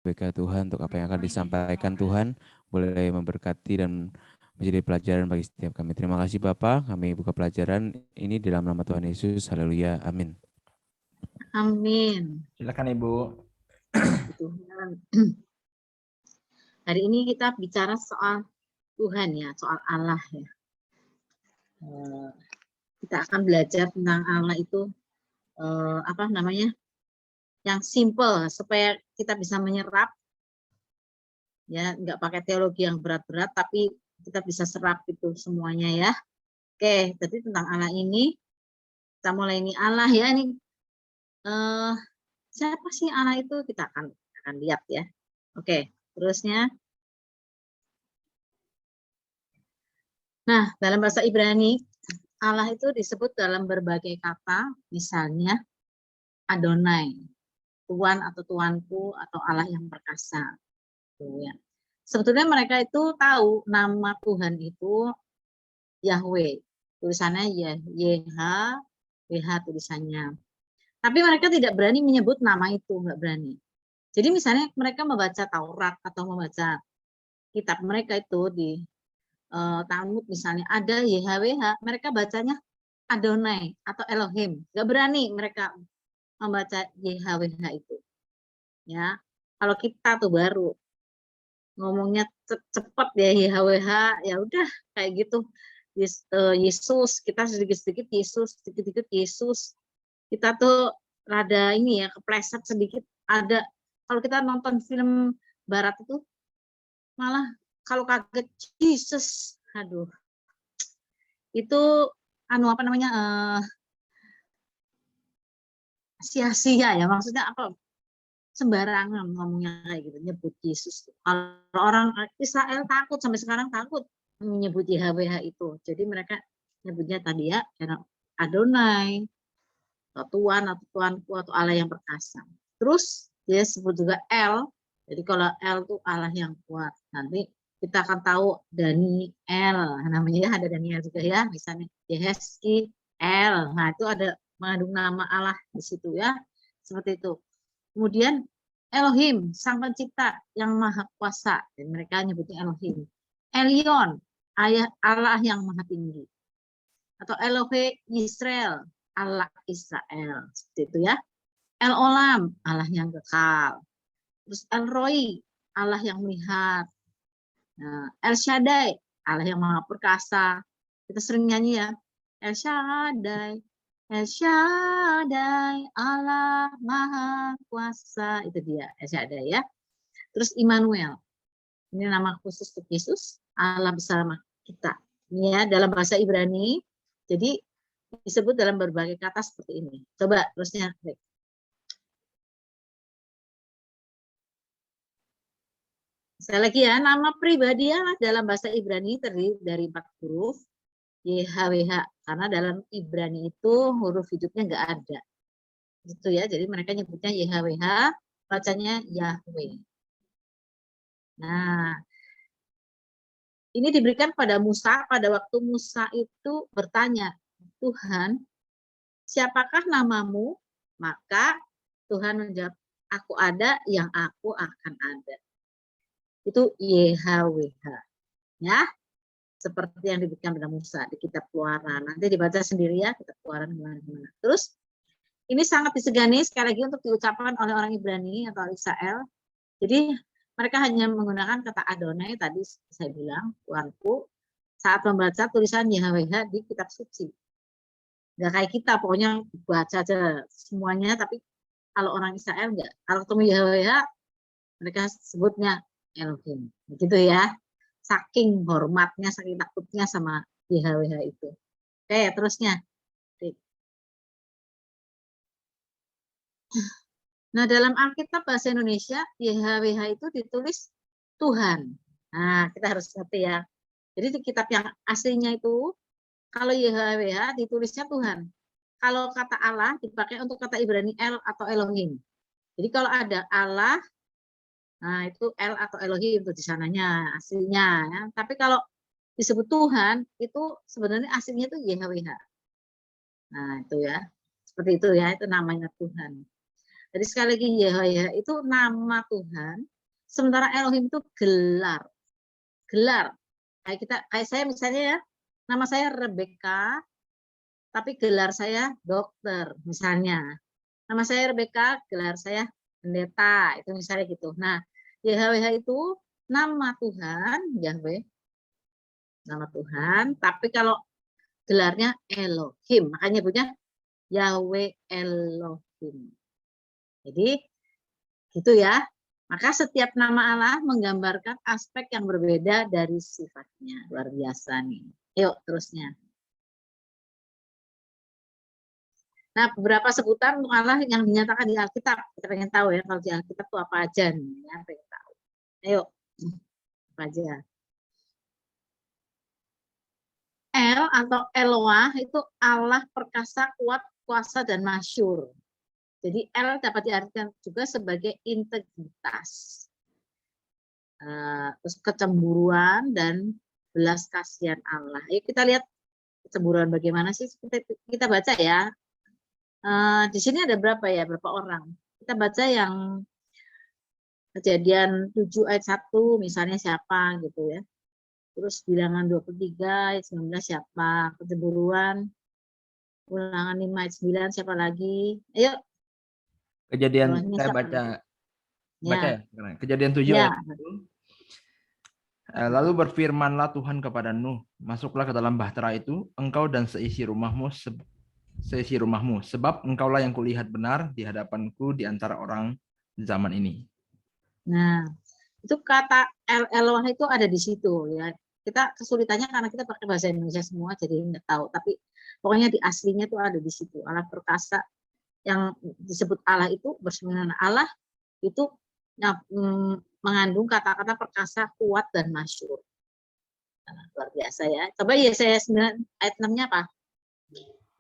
BK Tuhan untuk apa yang akan disampaikan Tuhan. Boleh memberkati dan menjadi pelajaran bagi setiap kami. Terima kasih Bapak. Kami buka pelajaran ini dalam nama Tuhan Yesus. Haleluya. Amin. Amin. Silakan Ibu. Tuhan. Hari ini kita bicara soal Tuhan ya, soal Allah ya. Kita akan belajar tentang Allah itu apa namanya? Yang simple supaya kita bisa menyerap ya, nggak pakai teologi yang berat-berat tapi kita bisa serap itu semuanya ya. Oke, jadi tentang Allah ini kita mulai ini Allah ya ini siapa sih Allah itu kita akan lihat ya. Oke, terusnya. Nah, dalam bahasa Ibrani Allah itu disebut dalam berbagai kata, misalnya Adonai, Tuhan atau Tuanku atau Allah yang perkasa. Tuh, ya. Sebetulnya mereka itu tahu nama Tuhan itu Yahweh, tulisannya YHWH tulisannya. Tapi mereka tidak berani menyebut nama itu, nggak berani. Jadi misalnya mereka membaca Taurat atau membaca kitab mereka itu di Talmud misalnya ada YHWH, mereka bacanya Adonai atau Elohim. Nggak berani mereka membaca YHWH itu. Ya, kalau kita tuh baru ngomongnya cepat ya YHWH, ya udah kayak gitu. Yesus, kita sedikit-sedikit Yesus, sedikit-sedikit Yesus. Kita tuh rada ini ya, kepleset sedikit. Ada kalau kita nonton film barat itu malah kalau kaget Yesus, aduh. Itu apa namanya? Sia-sia ya, maksudnya apa? Sembarangan ngomongnya kayak gitu, nyebut Yesus. Kalau orang Israel takut sampai sekarang takut menyebut YHWH itu. Jadi mereka nyebutnya tadi ya karena Adonai atau Tuhan atau Tuanku atau Allah yang perkasa. Terus dia sebut juga El. Jadi kalau El itu Allah yang kuat. Nanti kita akan tahu Daniel, namanya ada Daniel juga ya, misalnya Yeheski El. Nah itu ada mengandung nama Allah di situ ya, seperti itu. Kemudian Elohim, sang pencipta yang maha kuasa. Dan mereka nyebutnya Elohim. Elion, Allah yang maha tinggi. Atau Elohe Israel, Allah Israel. Seperti itu ya. El Olam, Allah yang kekal. Terus El Roi, Allah yang melihat. Nah, El Shaddai, Allah yang maha perkasa. Kita sering nyanyi ya. El Shaddai, El Shaddai, Allah Maha Kuasa. Itu dia, El Shaddai ya. Terus Immanuel. Ini nama khusus untuk Yesus, Allah bersama kita. Ini ya, dalam bahasa Ibrani. Jadi disebut dalam berbagai kata seperti ini. Coba terusnya. Sekali lagi ya, nama pribadi Allah dalam bahasa Ibrani terdiri dari 4 huruf. YHWH, karena dalam Ibrani itu huruf hidupnya nggak ada. Gitu ya, jadi mereka nyebutnya YHWH, bacanya Yahweh. Nah, ini diberikan pada Musa pada waktu Musa itu bertanya, Tuhan, siapakah namamu? Maka Tuhan menjawab, aku ada yang aku akan ada. Itu YHWH. Ya, seperti yang diberikan pada Musa di kitab Keluaran. Nanti dibaca sendiri ya, kitab Keluaran gimana-gimana. Terus, ini sangat disegani sekali lagi untuk diucapkan oleh orang Ibrani atau Israel. Jadi mereka hanya menggunakan kata Adonai tadi saya bilang, Tuanku, saat membaca tulisan YHWH di kitab suci. Nggak kayak kita, pokoknya baca aja semuanya, tapi kalau orang Israel nggak. Kalau ketemu YHWH, mereka sebutnya Elohim. Begitu ya. Saking hormatnya, saking takutnya sama YHWH itu. Oke, terusnya. Nah, dalam Alkitab bahasa Indonesia, YHWH itu ditulis Tuhan. Nah, kita harus ngerti ya. Jadi di kitab yang aslinya itu, kalau YHWH ditulisnya Tuhan. Kalau kata Allah dipakai untuk kata Ibrani El atau Elohim. Jadi kalau ada Allah, nah itu El atau Elohim itu di sananya aslinya. Ya. Tapi kalau disebut Tuhan, itu sebenarnya aslinya itu YHWH. Nah itu ya, seperti itu ya, itu namanya Tuhan. Jadi sekali lagi Yahweh itu nama Tuhan, sementara Elohim itu gelar. Gelar. Kayak saya misalnya ya, nama saya Rebecca, tapi gelar saya dokter misalnya. Nama saya Rebecca, gelar saya pendeta, itu misalnya gitu. Nah, YHWH itu nama Tuhan, Yahweh, nama Tuhan, tapi kalau gelarnya Elohim, makanya punya Yahweh Elohim. Jadi gitu ya. Maka setiap nama Allah menggambarkan aspek yang berbeda dari sifatnya. Luar biasa nih. Yuk terusnya. Nah, beberapa sebutan untuk Allah yang dinyatakan di Alkitab. Kita pengen tahu ya, kalau di Alkitab itu apa aja nih. Ya, pengen tahu. Ayo, apa aja. El atau Eloah itu Allah perkasa, kuat, kuasa, dan masyur. Jadi El dapat diartikan juga sebagai integritas. Terus kecemburuan dan belas kasihan Allah. Ayo kita lihat kecemburuan bagaimana sih, kita baca ya. Di sini ada berapa ya, berapa orang? Kita baca yang Kejadian 7 ayat 1 misalnya siapa gitu ya. Terus Bilangan 23 ayat 19 siapa? Kecemburuan Ulangan 5 ayat 9 siapa lagi? Ayo. Kejadian saya baca ya. ya. Kejadian 7 Ya. ayat 1. Lalu berfirmanlah Tuhan kepada Nuh, masuklah ke dalam bahtera itu, engkau dan seisi rumahmu, sebab engkaulah yang kulihat benar di hadapanku di antara orang zaman ini. Nah, itu kata Eloah itu ada di situ ya. Kita kesulitannya karena kita pakai bahasa Indonesia semua, jadi nggak tahu. Tapi pokoknya di aslinya itu ada di situ. Allah perkasa yang disebut Allah itu bersama Allah itu mengandung kata-kata perkasa, kuat, dan masyhur. Nah, luar biasa ya. Coba Yesaya 9 ayat 6-nya apa?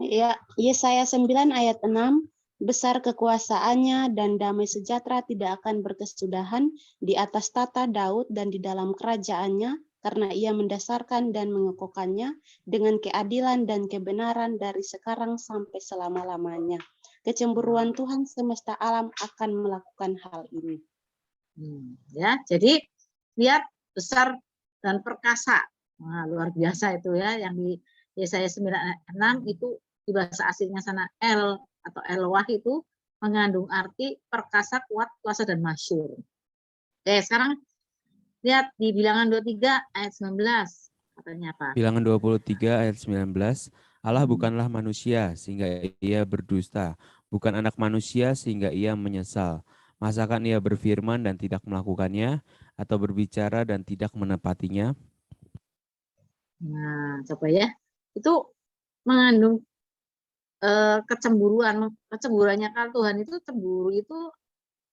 Ya, Yesaya 9 ayat 6, besar kekuasaannya dan damai sejahtera tidak akan berkesudahan di atas tata Daud dan di dalam kerajaannya, karena ia mendasarkan dan mengokohkannya dengan keadilan dan kebenaran dari sekarang sampai selama-lamanya. Kecemburuan Tuhan semesta alam akan melakukan hal ini. Ya, jadi lihat besar dan perkasa. Nah, luar biasa itu ya, yang di Yesaya 9:6 itu di bahasa aslinya sana El atau Eloah itu mengandung arti perkasa, kuat, kuasa, dan masyhur. Oke, sekarang lihat di Bilangan 23 ayat 19. Katanya apa? Bilangan 23 ayat 19. Allah bukanlah manusia sehingga ia berdusta, bukan anak manusia sehingga ia menyesal. Masakan ia berfirman dan tidak melakukannya, atau berbicara dan tidak menepatinya? Nah, coba ya. Itu mengandung kecemburuannya kalau Tuhan itu cemburu itu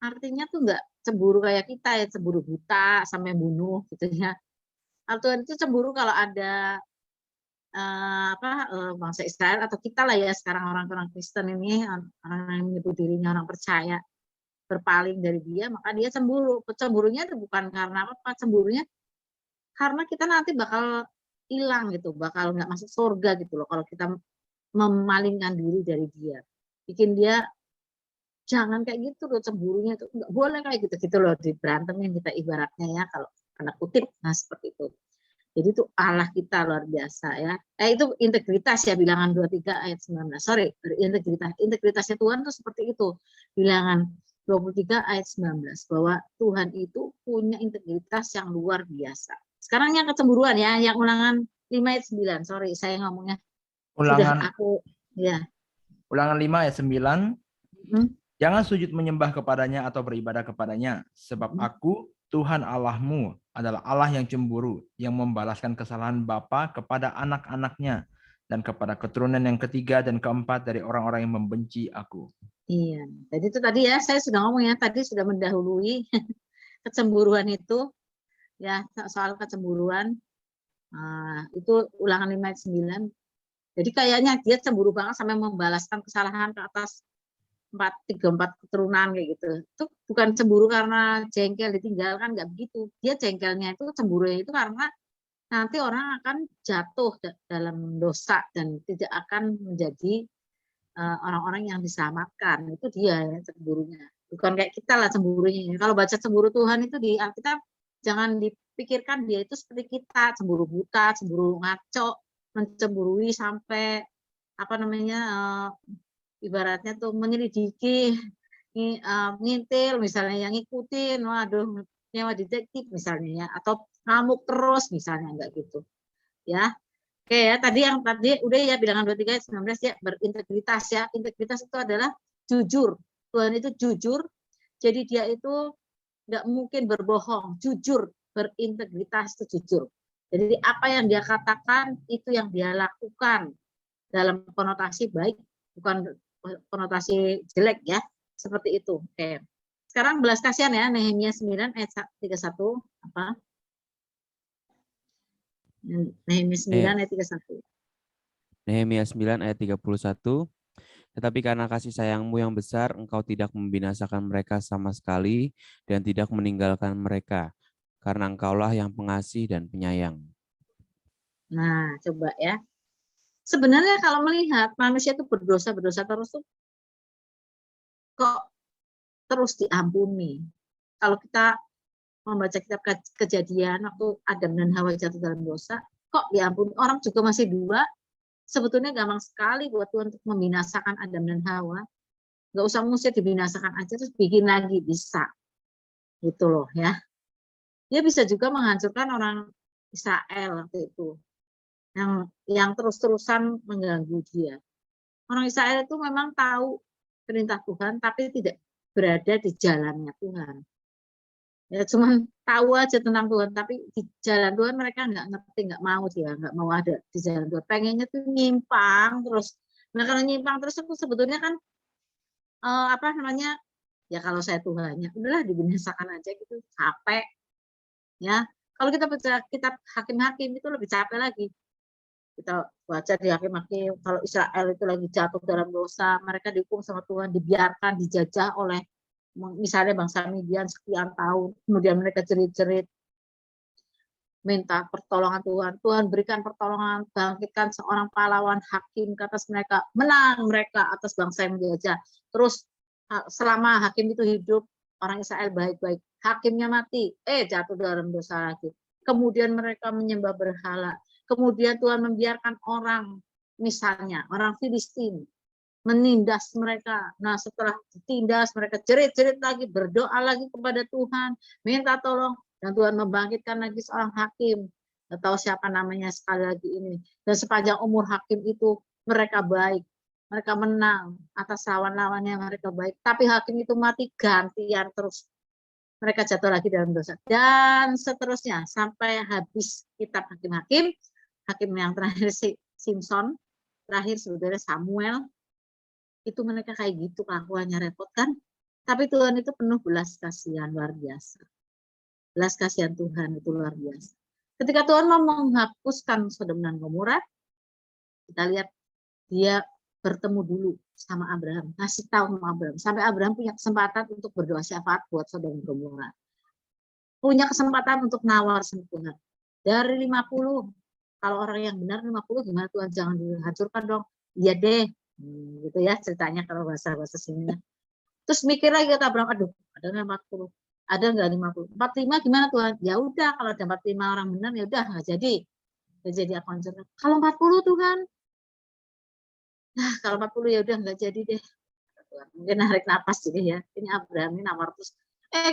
artinya tuh enggak cemburu kayak kita ya, cemburu buta sampai bunuh gitu ya. Kalau Tuhan itu cemburu kalau ada bangsa Israel atau kita lah ya sekarang orang-orang Kristen ini, orang yang menyebut dirinya orang percaya, berpaling dari dia, maka dia cemburu. Cemburunya itu bukan karena apa, cemburunya karena kita nanti bakal hilang gitu, bakal nggak masuk surga gitu loh kalau kita memalingkan diri dari dia. Bikin dia jangan kayak gitu loh, cemburunya itu nggak boleh kayak gitu loh, diberantemin kita ibaratnya ya, kalau tanda kutip. Nah seperti itu. Jadi itu Allah kita luar biasa ya. Itu integritas ya, Bilangan 23 ayat 19. Sorry, integritasnya Tuhan tuh seperti itu. Bilangan 23 ayat 19, bahwa Tuhan itu punya integritas yang luar biasa. Sekarang yang kecemburuan ya, yang Ulangan 5 ayat 9. Sorry, saya ngomongnya Ulangan ya. Ulangan 5 ayat 9. Jangan sujud menyembah kepadanya atau beribadah kepadanya, sebab aku, Tuhan Allahmu, adalah Allah yang cemburu, yang membalaskan kesalahan bapa kepada anak-anaknya, dan kepada keturunan yang ketiga dan keempat dari orang-orang yang membenci aku. Iya, jadi itu tadi ya, saya sudah ngomong ya, tadi sudah mendahului kecemburuan itu, ya soal kecemburuan, itu Ulangan 5 ayat 9. Jadi kayaknya dia cemburu banget sampai membalaskan kesalahan ke atas 4 keturunan kayak gitu. Itu bukan cemburu karena jengkel ditinggalkan, nggak begitu. Dia jengkelnya itu, cemburunya itu karena nanti orang akan jatuh dalam dosa dan tidak akan menjadi orang-orang yang diselamatkan. Itu dia ya cemburunya. Bukan kayak kita lah cemburunya. Kalau baca cemburu Tuhan itu di Alkitab, jangan dipikirkan dia itu seperti kita, cemburu buta, cemburu ngaco, mencemburui sampai apa namanya, ibaratnya tuh menyelidiki, ngintil misalnya, yang ngikutin, waduh, nyewa detektif misalnya ya, atau ngamuk terus misalnya, enggak gitu ya. Oke ya, tadi udah ya, bilangan 23 ayat 19 ya, berintegritas ya. Integritas itu adalah jujur. Tuhan itu jujur, jadi dia itu nggak mungkin berbohong, jujur, berintegritas itu jujur. Jadi apa yang dia katakan itu yang dia lakukan, dalam konotasi baik, bukan konotasi jelek ya, seperti itu. Oke. Sekarang belas kasihan ya, Nehemia 9 ayat 31 apa? Nehemia 9 ayat 31. Nehemia 9 ayat 31. Tetapi karena kasih sayangmu yang besar, engkau tidak membinasakan mereka sama sekali dan tidak meninggalkan mereka. Karena engkaulah yang pengasih dan penyayang. Nah, coba ya. Sebenarnya kalau melihat manusia itu berdosa terus tuh kok terus diampuni. Kalau kita membaca kitab Kejadian waktu Adam dan Hawa jatuh dalam dosa, kok diampuni? Orang juga masih dua. Sebetulnya gampang sekali buat Tuhan untuk membinasakan Adam dan Hawa. Nggak usah mesti dibinasakan aja, terus bikin lagi, bisa. Gitu loh ya. Dia bisa juga menghancurkan orang Israel waktu itu, yang terus-terusan mengganggu dia. Orang Israel itu memang tahu perintah Tuhan, tapi tidak berada di jalannya Tuhan. Ya cuman tahu aja tentang Tuhan, tapi di jalan Tuhan mereka nggak ngerti, nggak mau dia, nggak mau ada di jalan Tuhan. Pengennya tuh nyimpang terus. Nah kalau nyimpang terus itu sebetulnya kan apa namanya, ya kalau saya Tuhannya, udahlah dibinasakan aja gitu, capek. Ya, kalau kita baca kitab Hakim-Hakim itu lebih capek lagi. Kita baca di Hakim-Hakim, kalau Israel itu lagi jatuh dalam dosa, mereka dihukum sama Tuhan, dibiarkan, dijajah oleh misalnya bangsa Midian sekian tahun, kemudian mereka jerit-jerit minta pertolongan Tuhan. Tuhan berikan pertolongan, bangkitkan seorang pahlawan hakim ke atas mereka, menang mereka atas bangsa yang menjajah. Terus selama hakim itu hidup, orang Israel baik-baik. Hakimnya mati, jatuh dalam dosa lagi. Kemudian mereka menyembah berhala. Kemudian Tuhan membiarkan orang, misalnya orang Filistin, menindas mereka. Nah setelah ditindas, mereka jerit-jerit lagi, berdoa lagi kepada Tuhan, minta tolong, dan Tuhan membangkitkan lagi seorang hakim, atau siapa namanya sekali lagi ini. Dan sepanjang umur hakim itu mereka baik, mereka menang atas lawan-lawannya, mereka baik. Tapi hakim itu mati gantian terus, mereka jatuh lagi dalam dosa. Dan seterusnya sampai habis kitab Hakim-Hakim. Hakim yang terakhir Simpson, terakhir sebetulnya Samuel. Itu mereka kayak gitu kelakuannya, repot kan? Tapi Tuhan itu penuh belas kasihan luar biasa. Belas kasihan Tuhan itu luar biasa. Ketika Tuhan mau menghapuskan Sodom dan Gomora, kita lihat dia bertemu dulu sama Abraham, ngasih tahu sama Abraham, sampai Abraham punya kesempatan untuk berdoa syafaat buat Sodom dan Gomora. Punya kesempatan untuk nawar sama Tuhan. Dari 50, kalau orang yang benar 50, gimana Tuhan, jangan dihancurkan dong. Iya deh, gitu ya ceritanya kalau bahasa sininya. Terus mikir lagi kata Abraham, aduh, ada nggak 40? Ada nggak 50? 45 gimana Tuhan? Ya udah, kalau ada 45 orang benar ya udah nggak jadi. Nggak jadi aku hancurkan. Kalau 40 Tuhan, nah kalau 40 ya udah nggak jadi deh. Mungkin narik napas juga ya. Ini Abraham ini nawar terus.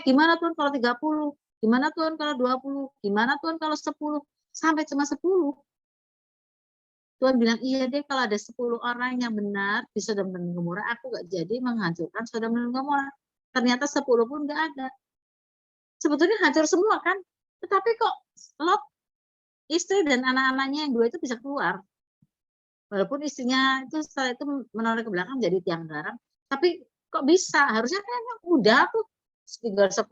Gimana Tuhan kalau 30? Gimana Tuhan kalau 20? Gimana Tuhan kalau 10? Sampai cuma 10. Tuhan bilang, iya deh kalau ada 10 orang yang benar di Sodom dan Gomora, aku gak jadi menghancurkan Sodom dan Gomora. Ternyata 10 pun gak ada. Sebetulnya hancur semua kan, tetapi kok Lot, istri dan anak-anaknya yang 2 itu bisa keluar. Walaupun istrinya itu setelah itu menoleh ke belakang jadi tiang garam, tapi kok bisa? Harusnya kan udah tuh, tinggal 10,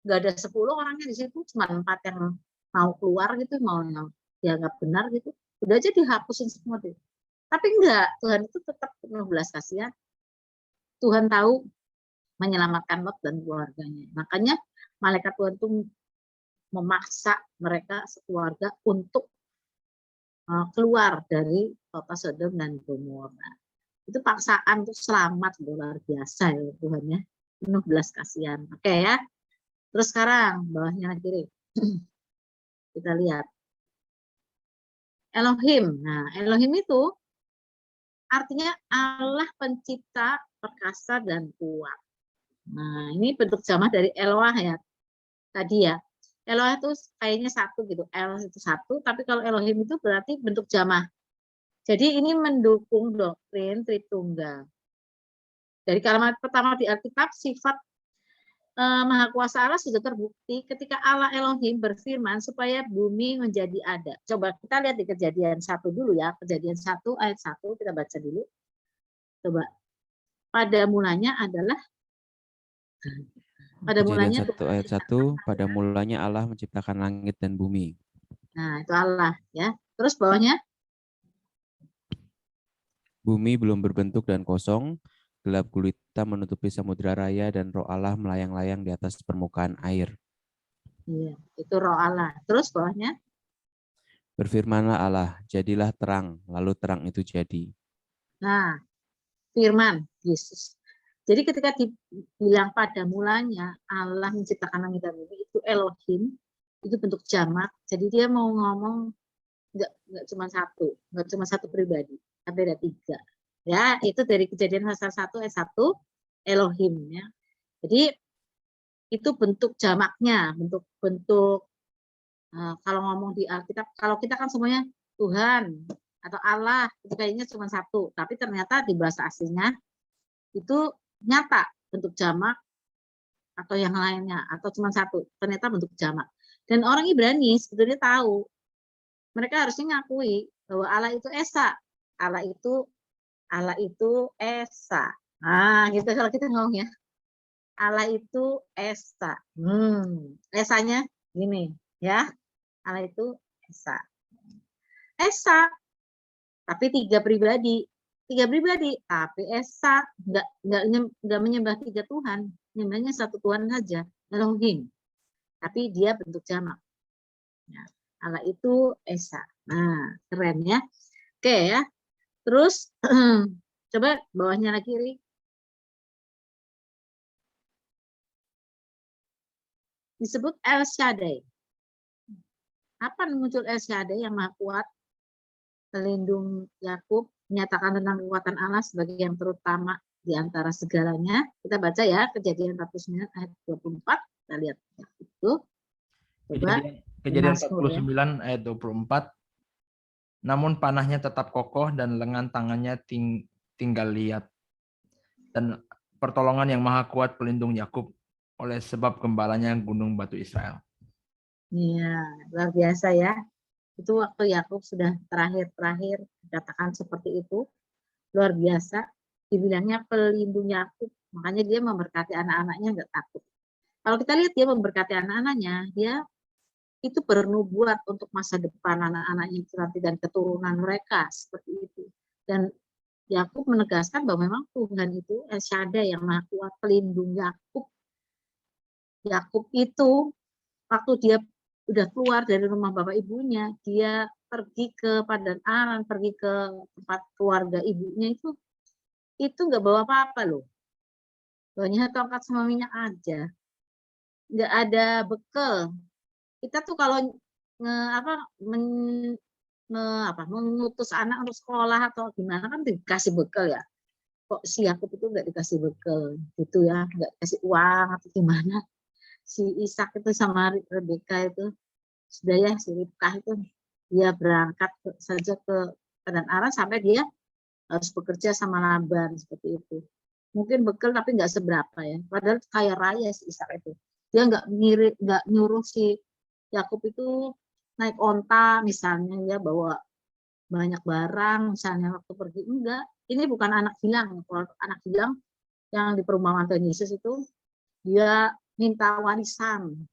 gak ada 10 orangnya di situ, cuma 4 yang mau keluar gitu, mau yang dianggap benar gitu. Udah aja dihapusin semua deh. Tapi enggak, Tuhan itu tetap penuh belas kasihan. Tuhan tahu menyelamatkan Lot dan keluarganya. Makanya malaikat Tuhan itu memaksa mereka sekeluarga untuk keluar dari kota Sodom dan Gomora. Itu paksaan untuk selamat, luar biasa ya Tuhan ya. Penuh belas kasihan. Oke ya. Terus sekarang bawahnya kiri. Kita lihat. Elohim. Nah, Elohim itu artinya Allah pencipta, perkasa, dan kuat. Nah, ini bentuk jamah dari Eloah ya. Tadi ya. Eloah itu kayaknya satu gitu. El itu satu, tapi kalau Elohim itu berarti bentuk jamah. Jadi ini mendukung doktrin Tritunggal. Dari kalimat pertama di Alkitab, sifat Maha Kuasa Allah sudah terbukti ketika Allah Elohim berfirman supaya bumi menjadi ada. Coba kita lihat di Kejadian 1 dulu ya. Kejadian 1 ayat 1 kita baca dulu. Coba. Pada mulanya adalah Kejadian 1 ayat 1, pada mulanya Allah menciptakan langit dan bumi. Nah, itu Allah ya. Terus bawahnya Bumi belum berbentuk dan kosong, gelap gulita menutupi samudra raya dan roh Allah melayang-layang di atas permukaan air. iya, itu roh Allah. Terus bawahnya Berfirmanlah Allah, jadilah terang, lalu terang itu jadi. nah, firman Yesus. Jadi ketika dibilang pada mulanya Allah menciptakan langit dan bumi, itu Elohim, itu bentuk jamak. Jadi dia mau ngomong nggak cuma satu pribadi, tapi ada 3. Ya, itu dari Kejadian pasal 1 ayat 1 Elohim ya. Jadi itu bentuk jamaknya, bentuk kalau ngomong di Alkitab, kalau kita kan semuanya Tuhan atau Allah, itu kayaknya cuma satu, tapi ternyata di bahasa aslinya itu nyata bentuk jamak atau yang lainnya atau cuma satu, ternyata bentuk jamak. Dan orang Ibrani sebetulnya tahu, mereka harusnya ngakui bahwa Allah itu Esa, Allah itu Esa. Nah, gitu kalau kita ngomong ya. Allah itu Esa. Esanya gini ya. Allah itu Esa. Esa, tapi 3 pribadi. 3 pribadi, tapi Esa enggak menyembah 3 Tuhan, menyembahnya 1 Tuhan saja, Elohim. Tapi dia bentuk jamak. Ya, Allah itu Esa. Nah, keren ya. Oke ya. Terus coba bawahnya lagi kiri. Disebut El Shaddai. Apa muncul El Shaddai yang maha kuat, pelindung Yakub, menyatakan tentang kekuatan Allah sebagai yang terutama di antara segalanya. Kita baca ya Kejadian 49 ayat 24. Kita lihat ya, itu. Coba Kejadian 49 ayat 24. Namun panahnya tetap kokoh dan lengan tangannya tinggal lihat. Dan pertolongan yang maha kuat pelindung Yakub oleh sebab gembalanya gunung batu Israel. Iya, luar biasa ya. Itu waktu Yakub sudah terakhir dikatakan seperti itu. Luar biasa. Dibilangnya pelindung Yakub. Makanya dia memberkati anak-anaknya nggak takut. Kalau kita lihat dia memberkati anak-anaknya, dia itu bernubuat untuk masa depan anak-anaknya itu nanti dan keturunan mereka seperti itu. Dan Yakub menegaskan bahwa memang Tuhan itu El Shaddai yang maha kuat pelindung Yakub. Yakub itu waktu dia udah keluar dari rumah bapak ibunya, dia pergi ke Padan Aram, pergi ke tempat keluarga ibunya itu nggak bawa apa-apa loh. Bawanya tongkat sama minyak aja. Nggak ada bekal. Kita tuh kalau mengutus anak untuk sekolah atau gimana kan dikasih bekal ya. Kok si Yakub itu nggak dikasih bekal gitu ya, nggak dikasih uang atau gimana. Si Ishak itu sama Rebeka itu sudah ya, si Ribkah itu dia berangkat saja ke Padan Aram sampai dia harus bekerja sama Laban seperti itu. Mungkin bekal tapi nggak seberapa ya. Padahal kaya raya si Ishak itu. Dia nggak nyuruh si Yakub itu naik onta misalnya ya, bawa banyak barang misalnya waktu pergi, enggak. Ini bukan anak hilang. Kalau anak hilang yang di perumpamaan Tuhan Yesus itu dia minta warisan,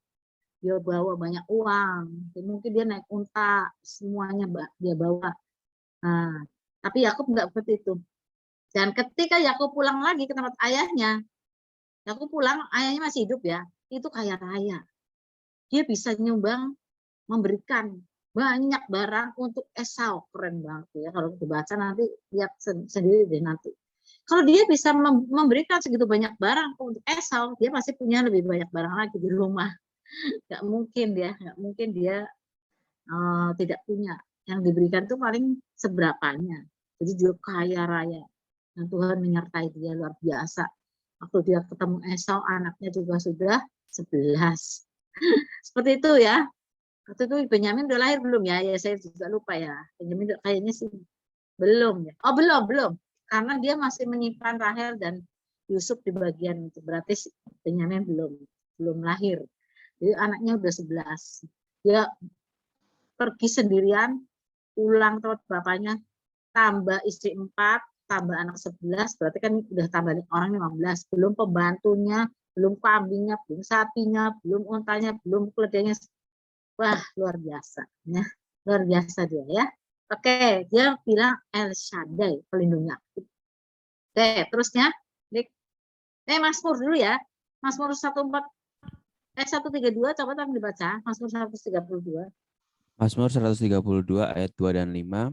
dia bawa banyak uang, mungkin dia naik unta, semuanya dia bawa. Nah, tapi Yakub enggak seperti itu. Dan ketika Yakub pulang lagi ke tempat ayahnya, Yakub pulang, ayahnya masih hidup ya, itu kaya raya. Dia bisa nyumbang, memberikan banyak barang untuk Esau. Keren banget ya, kalau dibaca nanti lihat sendiri deh nanti. Kalau dia bisa memberikan segitu banyak barang untuk Esau, dia pasti punya lebih banyak barang lagi di rumah. Nggak mungkin dia tidak punya. Yang diberikan itu paling seberapanya. Jadi dia kaya raya. Dan Tuhan menyertai dia luar biasa. Waktu dia ketemu Esau, anaknya juga sudah 11. Seperti itu ya. Waktu itu Benyamin udah lahir belum ya? Ya saya juga lupa ya. Benyamin kayaknya sih belum ya. Oh belum. Karena dia masih menyimpan Rahel dan Yusuf di bagian itu. Berarti Benyamin belum lahir. Jadi anaknya udah 11. Dia pergi sendirian, pulang tempat bapaknya, tambah istri 4, tambah anak 11, berarti kan udah tambah orang 15. Belum pembantunya, belum kambingnya, belum sapinya, belum untanya, belum keledainya. Wah, luar biasa. Ya. Luar biasa dia ya. Oke, dia bilang El Shaddai, pelindungnya. Oke, terusnya. Mazmur dulu ya. Mazmur 132, coba tolong dibaca. Mazmur 132. Mazmur 132 ayat 2 dan 5.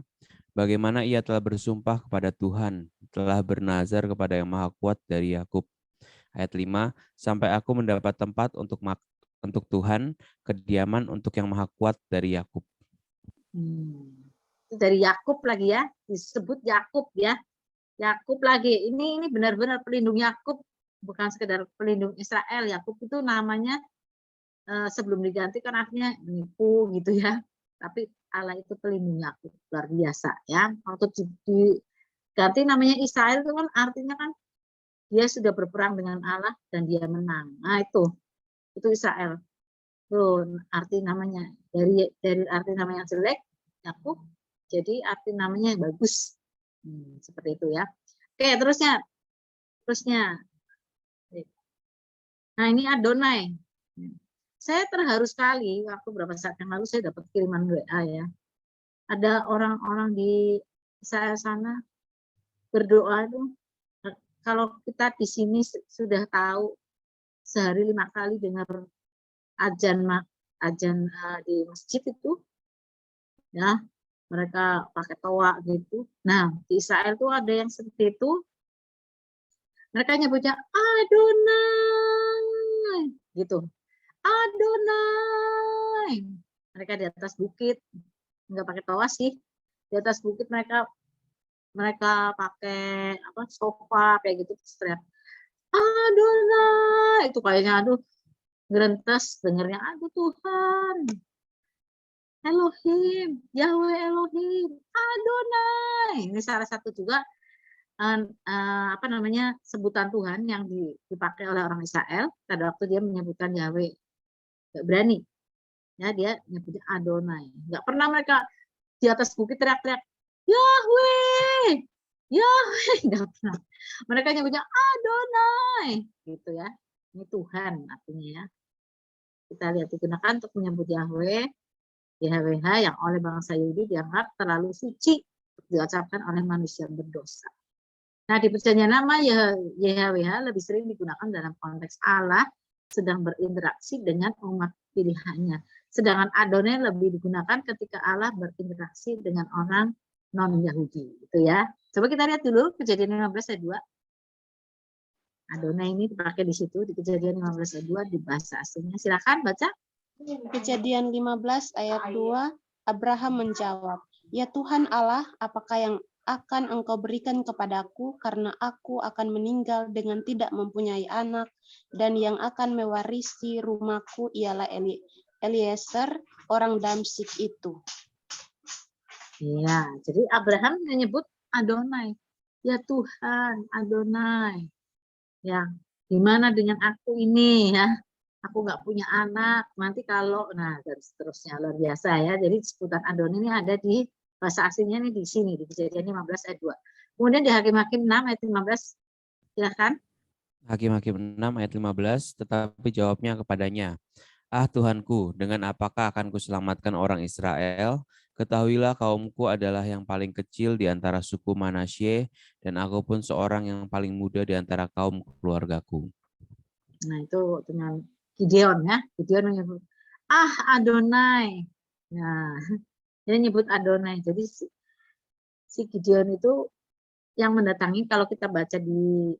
Bagaimana ia telah bersumpah kepada Tuhan, telah bernazar kepada yang maha kuat dari Yakub. Ayat 5, sampai aku mendapat tempat untuk Tuhan, kediaman untuk yang maha kuat dari Yakub. Itu dari Yakub lagi ya, disebut Yakub ya. Yakub lagi, ini benar-benar pelindung Yakub, bukan sekedar pelindung Israel. Yakub itu namanya sebelum diganti kan artinya nipu gitu ya. Tapi Allah itu pelindung Yakub, luar biasa ya. Waktu diganti namanya Israel itu kan artinya kan dia sudah berperang dengan Allah dan dia menang. Nah itu Israel. Tuh arti namanya dari arti namanya jelek Yakub jadi arti namanya bagus. Seperti itu ya. Oke, terusnya. Nah, ini Adonai. Saya terharu sekali waktu beberapa saat yang lalu saya dapat kiriman WA ya. Ada orang-orang di saya sana berdoa itu, kalau kita di sini sudah tahu sehari 5 kali dengar ajan di masjid itu, ya mereka pakai toa gitu. Nah di Israel tuh ada yang seperti itu, mereka nyebutnya Adonai gitu, Adonai. Mereka di atas bukit, nggak pakai toa sih, di atas bukit mereka pakai sofa kayak gitu, teriak Adonai. Itu kayaknya aduh gerentes dengernya, aduh Tuhan, Elohim, Yahweh Elohim, Adonai. Ini salah satu juga sebutan Tuhan yang dipakai oleh orang Israel pada waktu dia menyebutkan Yahweh. Nggak berani ya, dia nyebutnya Adonai. Nggak pernah mereka di atas bukit teriak-teriak Yahweh, nggak pernah. Mereka nyebutnya Adonai gitu ya. Ini Tuhan artinya ya. Kita lihat digunakan untuk menyebut Yahweh, YHWH yang oleh bangsa Yahudi dianggap terlalu suci untuk diucapkan oleh manusia berdosa. Nah, di perjanjian lama YHWH lebih sering digunakan dalam konteks Allah sedang berinteraksi dengan umat pilihannya. Sedangkan Adonai lebih digunakan ketika Allah berinteraksi dengan orang non-Yahudi. Gitu ya. Coba kita lihat dulu Kejadian 15 ayat 2. Adonai ini dipakai di situ, di Kejadian 15 ayat 2 di bahasa aslinya. Silakan baca. Kejadian 15 ayat 2, Abraham menjawab, "Ya Tuhan Allah, apakah yang akan Engkau berikan kepadaku karena aku akan meninggal dengan tidak mempunyai anak, dan yang akan mewarisi rumahku ialah Eliezer, orang Damsyik itu." Ya, jadi Abraham menyebut Adonai. Ya Tuhan, Adonai. Ya, gimana dengan aku ini ya? Aku nggak punya anak. Nanti kalau, nah dan seterusnya luar biasa ya. Jadi sebutan Adonai ini ada di bahasa aslinya nih di sini di Kejadian 15 ayat 2. Kemudian di Hakim-Hakim 6 ayat 15. Silakan. Hakim-Hakim 6 ayat 15, tetapi jawabnya kepadanya, "Ah Tuhanku, dengan apakah akan kuselamatkan orang Israel? Ketahuilah kaumku adalah yang paling kecil di antara suku Manasye, dan aku pun seorang yang paling muda di antara kaum keluargaku." Nah itu dengan Gideon ya. Gideon menyebut, ah Adonai. Nah Dia nyebut Adonai. Jadi si Gideon itu yang mendatangi, kalau kita baca di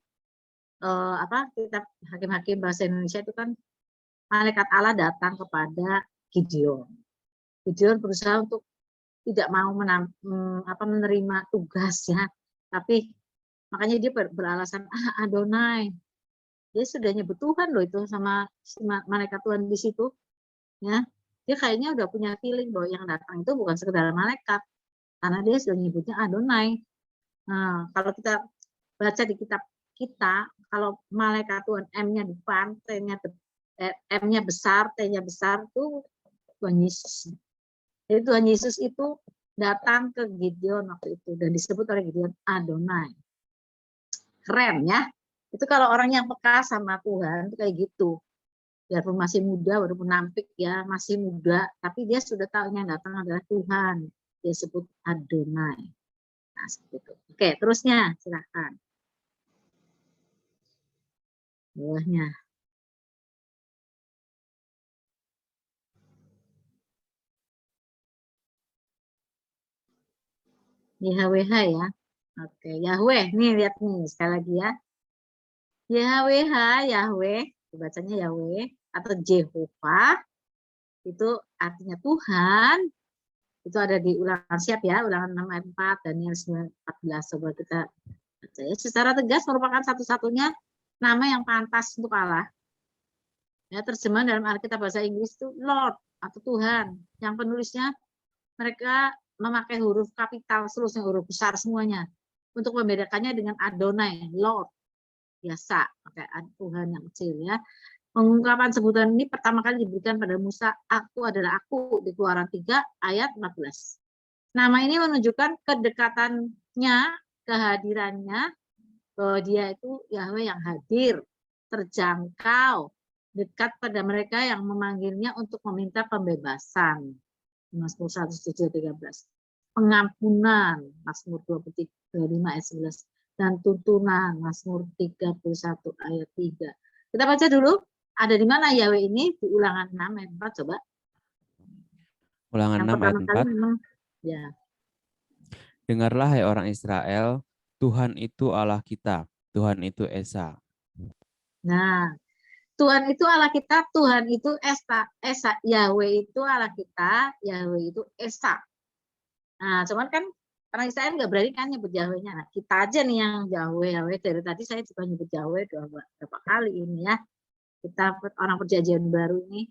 kitab Hakim-Hakim bahasa Indonesia itu kan malaikat Allah datang kepada Gideon. Gideon berusaha untuk tidak mau menerima tugas ya, tapi makanya dia beralasan Adonai. Dia sudah nyebut Tuhan loh itu sama malaikat Tuhan di situ ya. Dia kayaknya udah punya feeling bahwa yang datang itu bukan sekedar malaikat, karena dia sudah nyebutnya Adonai. Nah, kalau kita baca di kitab kita, kalau malaikat Tuhan M-nya depan, M-nya besar, T-nya besar, itu Tuhan Yesus. Jadi Tuhan Yesus itu datang ke Gideon waktu itu dan disebut oleh Gideon Adonai. Keren ya. Itu kalau orang yang peka sama Tuhan itu kayak gitu. Biarpun masih muda, walaupun nampik ya, masih muda, tapi dia sudah tahu yang datang adalah Tuhan. Dia sebut Adonai. Nah, seperti itu. Oke, terusnya silakan. Bawahnya. YHWH ya. Oke, Yahweh. Nih lihat nih sekali lagi ya. YHWH, Yahweh, bacanya Yahweh atau Jehovah itu artinya Tuhan. Itu ada di Ulangan, siap ya, Ulangan 6 ayat 4, Daniel 9:14. Coba kita baca ya. Secara tegas merupakan satu-satunya nama yang pantas untuk Allah. Ya, terjemahan dalam Alkitab bahasa Inggris itu Lord atau Tuhan. Yang penulisnya mereka memakai huruf kapital seluruhnya, huruf besar semuanya. Untuk membedakannya dengan Adonai, Lord. Biasa, pakai Tuhan yang kecil ya. Pengungkapan sebutan ini pertama kali diberikan pada Musa, aku adalah aku, di Keluaran 3 ayat 14. Nama ini menunjukkan kedekatannya, kehadirannya, bahwa dia itu Yahweh yang hadir, terjangkau, dekat pada mereka yang memanggilnya untuk meminta pembebasan. Mazmur 107:13. Pengampunan, Mazmur 25 ayat 11. Dan tuntunan, Mazmur 31 ayat 3. Kita baca dulu. Ada di mana Yahweh ini? Di Ulangan 6 ayat 4, coba. Ulangan Yang 6 ayat 4. memang, ya. Dengarlah hai orang Israel, Tuhan itu Allah kita, Tuhan itu Esa. Nah, Tuhan itu Allah kita, Tuhan itu Esa. Yahweh itu Allah kita, Yahweh itu Esa. Nah, cuman kan orang Israel nggak berani kan nyebut Yahweh-nya. Nah, kita aja nih yang Yahweh. Dari tadi saya juga nyebut Yahweh berapa kali ini ya. Kita orang perjanjian baru ini.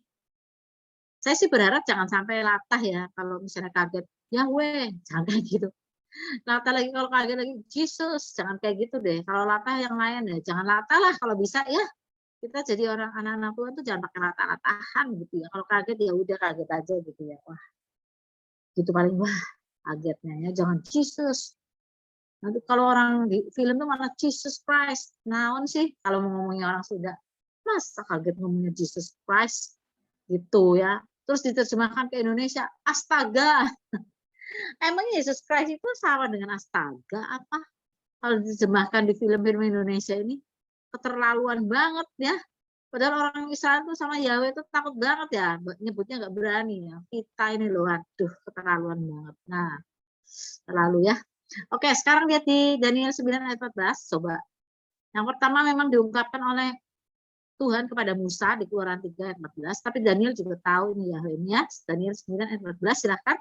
Saya sih berharap jangan sampai latah ya. Kalau misalnya kaget, Yahweh, jangan kayak gitu. Latah lagi, kalau kaget lagi, Jesus, jangan kayak gitu deh. Kalau latah yang lain ya, jangan latah lah kalau bisa ya. Kita jadi orang anak-anak Tuhan tuh jangan pakai latah-latahan gitu ya. Kalau kaget ya udah kaget aja gitu ya. Wah, gitu paling wah kagetnya ya. Jangan Jesus. Nanti kalau orang di film tuh malah Jesus Christ. Naon sih kalau mau ngomongnya orang Sunda. Masa kaget ngomongnya Jesus Christ gitu ya. Terus diterjemahkan ke Indonesia, astaga. Emang Yesus Christ itu sama dengan astaga apa? Kalau diterjemahkan di film-film Indonesia ini keterlaluan banget ya. Padahal orang Israel tuh sama Yahweh itu takut banget ya, nyebutnya nggak berani ya. Kita ini loh, aduh keterlaluan banget. Nah, terlalu ya. Oke, sekarang lihat di Daniel 9 ayat 14, coba. Yang pertama memang diungkapkan oleh Tuhan kepada Musa di Keluaran 3 ayat 14, tapi Daniel juga tahu ini Yahweh-nya. Daniel 9 ayat 14, silakan.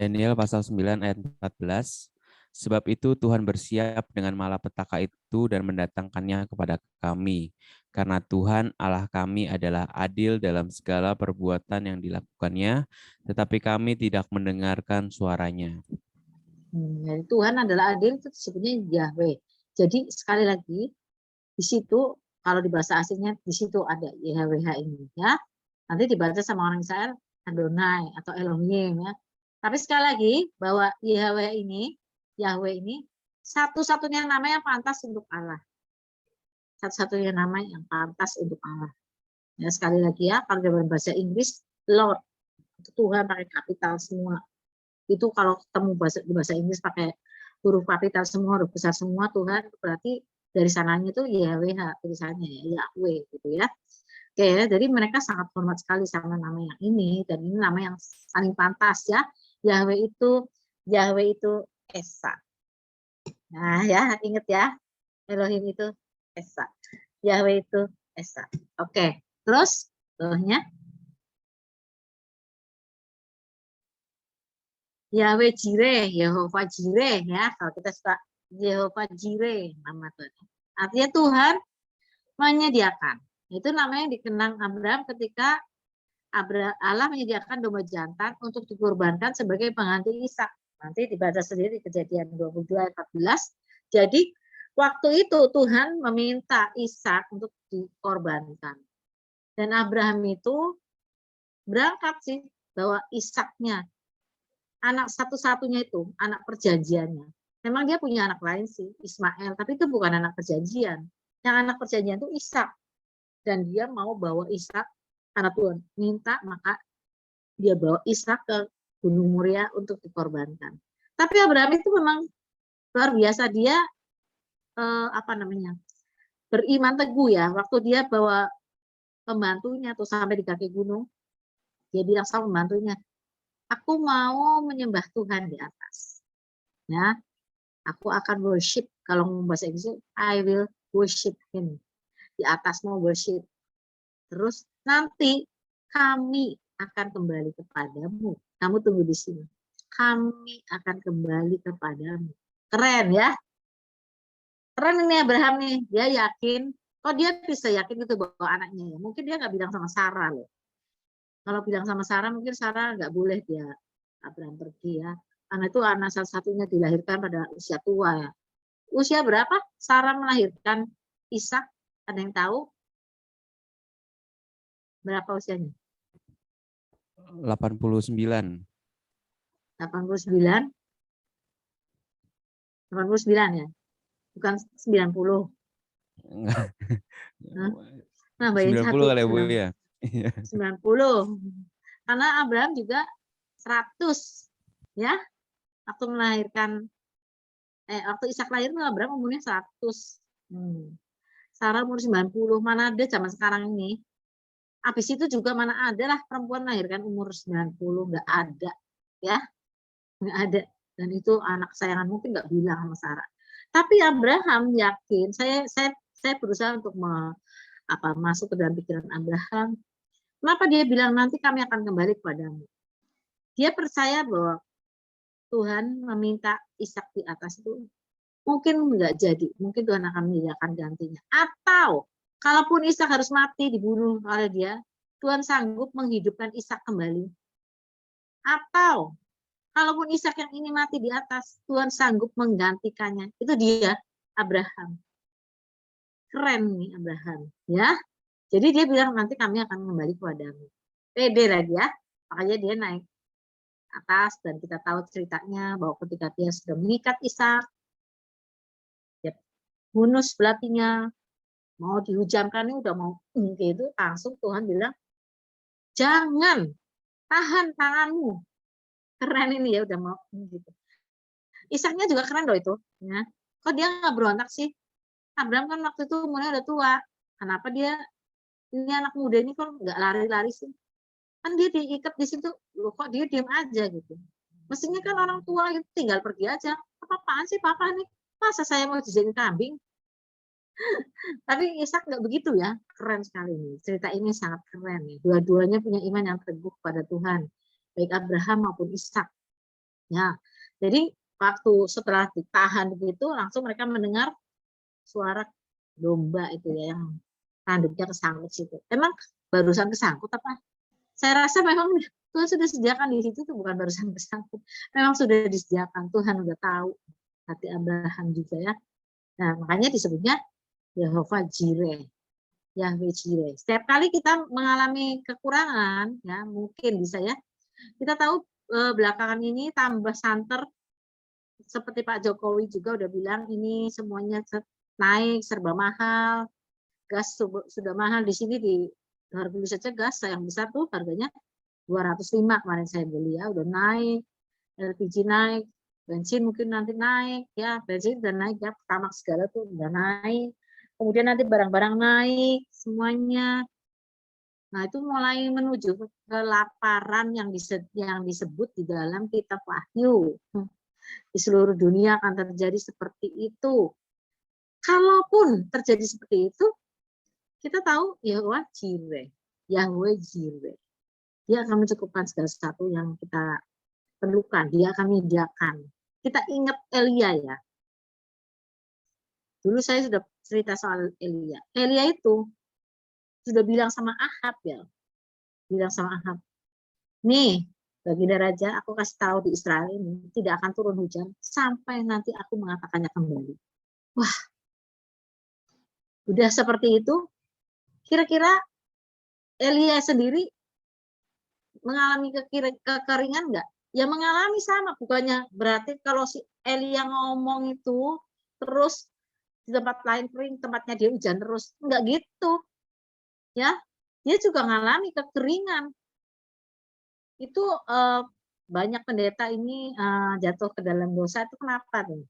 Daniel pasal 9 ayat 14. Sebab itu Tuhan bersiap dengan malapetaka itu dan mendatangkannya kepada kami. Karena Tuhan Allah kami adalah adil dalam segala perbuatan yang dilakukannya, tetapi kami tidak mendengarkan suaranya. Jadi Tuhan adalah adil itu disebutnya Yahweh. Jadi sekali lagi di situ kalau di bahasa aslinya di situ ada YHWH ini ya. Nanti dibaca sama orang Israel Adonai atau Elohim ya. Tapi sekali lagi bahwa Yahweh ini satu-satunya nama yang pantas untuk Allah. Satu-satunya nama yang pantas untuk Allah. Ya, sekali lagi ya, kalau dalam bahasa Inggris Lord itu Tuhan pakai kapital semua. Itu kalau ketemu di bahasa Inggris pakai huruf kapital semua, huruf besar semua, Tuhan berarti dari sananya itu YHWH tulisannya ya, Yahweh gitu ya. Oke, jadi mereka sangat hormat sekali sama nama yang ini dan ini nama yang paling pantas ya. Yahweh itu Esa. Nah ya, ingat ya, Elohim itu Esa. Yahweh itu Esa. Oke, terus bawahnya Yahweh Jireh, Yehova Jireh ya. Kalau kita suka Yehova Jireh nama Tuhan. Artinya Tuhan menyediakan. Itu namanya dikenang Abraham ketika Allah menyediakan domba jantan untuk dikorbankan sebagai pengganti Ishak. Nanti dibaca sendiri di Kejadian 22 ayat 14. Jadi waktu itu Tuhan meminta Ishak untuk dikorbankan. Dan Abraham itu berangkat sih bawa Ishaknya, anak satu-satunya itu, anak perjanjiannya. Memang dia punya anak lain sih, Ismail, tapi itu bukan anak perjanjian. Yang anak perjanjian itu Ishak. Dan dia mau bawa Ishak, karena Tuhan minta, maka dia bawa Ishak ke Gunung Moria untuk dikorbankan. Tapi Abraham itu memang luar biasa, dia beriman teguh ya. Waktu dia bawa pembantunya tuh sampai di kaki gunung, dia bilang sama pembantunya, aku mau menyembah Tuhan di atas. Ya, aku akan worship. Kalau ngomong bahasa Inggris, I will worship him. Di atas mau worship. Terus nanti kami akan kembali kepadamu. Kamu tunggu di sini. Kami akan kembali kepadamu. Keren ya. Keren ini Abraham nih. Dia yakin. Kok dia bisa yakin gitu bahwa anaknya ya. Mungkin dia nggak bilang sama Sarah loh. Kalau bilang sama Sarah, mungkin Sarah nggak boleh dia Abraham pergi ya. Karena itu anak satu-satunya dilahirkan pada usia tua ya. Usia berapa Sarah melahirkan Ishak? Ada yang tahu? Berapa usianya? 89. 89? 89 ya? Bukan 90. Nah, 90 kali ya Bu ya. 90. Karena Abraham juga 100 ya. Waktu melahirkan waktu Ishak lahir Abraham umurnya 100. Sarah umur 90. Mana ada zaman sekarang ini. Habis itu juga mana ada lah perempuan melahirkan umur 90, nggak ada ya. Nggak ada. Dan itu anak kesayangan mungkin nggak bilang sama Sarah. Tapi Abraham yakin, saya berusaha untuk masuk ke dalam pikiran Abraham. Kenapa dia bilang nanti kami akan kembali kepadamu? Dia percaya bahwa Tuhan meminta Ishak di atas itu mungkin nggak jadi, mungkin Tuhan akan menyediakan gantinya. Atau kalaupun Ishak harus mati dibunuh oleh dia, Tuhan sanggup menghidupkan Ishak kembali. Atau kalaupun Ishak yang ini mati di atas, Tuhan sanggup menggantikannya. Itu dia Abraham. Keren nih Abraham, ya. Jadi dia bilang nanti kami akan kembali kepadamu. Pede lagi ya. Makanya dia naik atas dan kita tahu ceritanya bahwa ketika dia sudah mengikat Ishak, dia bunuh belatinya, mau dihujamkan ini udah mau gitu, langsung Tuhan bilang, jangan, tahan tanganmu. Keren ini ya udah mau gitu. Ishaknya juga keren loh itu. Ya. Kok dia nggak berontak sih? Abraham kan waktu itu umurnya udah tua. Kenapa dia ini anak muda ini kok nggak lari-lari sih? Kan dia diikat di situ, loh kok dia diam aja gitu. Mestinya kan orang tua itu tinggal pergi aja. Apa-apaan sih papa nih? Masa saya mau dijadiin kambing? Tapi Ishak nggak begitu ya. Keren sekali nih. Cerita ini sangat keren nih. Dua-duanya punya iman yang teguh pada Tuhan. Baik Abraham maupun Ishak. Ya, jadi waktu setelah ditahan begitu, langsung mereka mendengar suara domba itu ya, yang tanduknya kesangkut situ. Emang barusan kesangkut apa? Saya rasa memang Tuhan sudah sediakan di situ, itu bukan barusan kesangkut. Memang sudah disediakan, Tuhan udah tahu hati Abraham juga ya. Nah, makanya disebutnya Yehova Jireh. Yahweh Jireh. Setiap kali kita mengalami kekurangan, ya mungkin bisa ya, kita tahu belakangan ini tambah santer, seperti Pak Jokowi juga udah bilang ini semuanya naik, serba mahal, gas sudah mahal di sini di harga saja gas yang besar tuh harganya 205 kemarin saya beli ya, udah naik, LPG naik, bensin mungkin nanti naik ya, bensin udah naik ya, Pertamax segala tuh udah naik, kemudian nanti barang-barang naik semuanya, Nah, itu mulai menuju kelaparan yang disebut di dalam kitab Wahyu. Di seluruh dunia akan terjadi seperti itu. Kalaupun terjadi seperti itu, kita tahu Yahweh Jireh. Yahweh Jireh. Dia akan mencukupkan segala sesuatu yang kita perlukan. Dia akan menyediakan. Kita ingat Elia ya. Dulu saya sudah cerita soal Elia. Elia itu sudah bilang sama Ahab ya. Bilang sama Ahab, nih baginda raja, aku kasih tahu di Israel ini tidak akan turun hujan sampai nanti aku mengatakannya kembali. Wah, udah seperti itu. Kira-kira Elia sendiri mengalami kekeringan enggak? Ya mengalami sama, bukannya berarti kalau si Elia ngomong itu terus di tempat lain kering, tempatnya dia hujan terus. Enggak gitu. Ya, dia juga mengalami kekeringan. Itu banyak pendeta ini jatuh ke dalam dosa itu kenapa nih?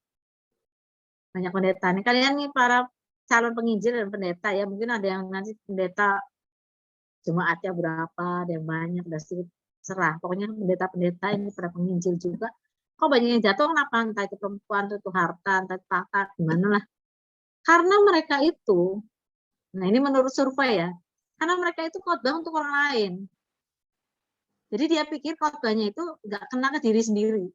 Banyak pendeta nih. Kalian nih para calon penginjil dan pendeta ya, mungkin ada yang nanti pendeta jemaatnya berapa, ada yang banyak, ada sedikit, serah. Pokoknya pendeta-pendeta ini para penginjil juga. Kok banyak yang jatuh kenapa? Entah itu perempuan, entah itu harta, entah itu tahta, gimana lah. Karena mereka itu, nah ini menurut survei ya, karena mereka itu khotbah untuk orang lain. Jadi dia pikir khotbahnya itu nggak kena ke diri sendiri.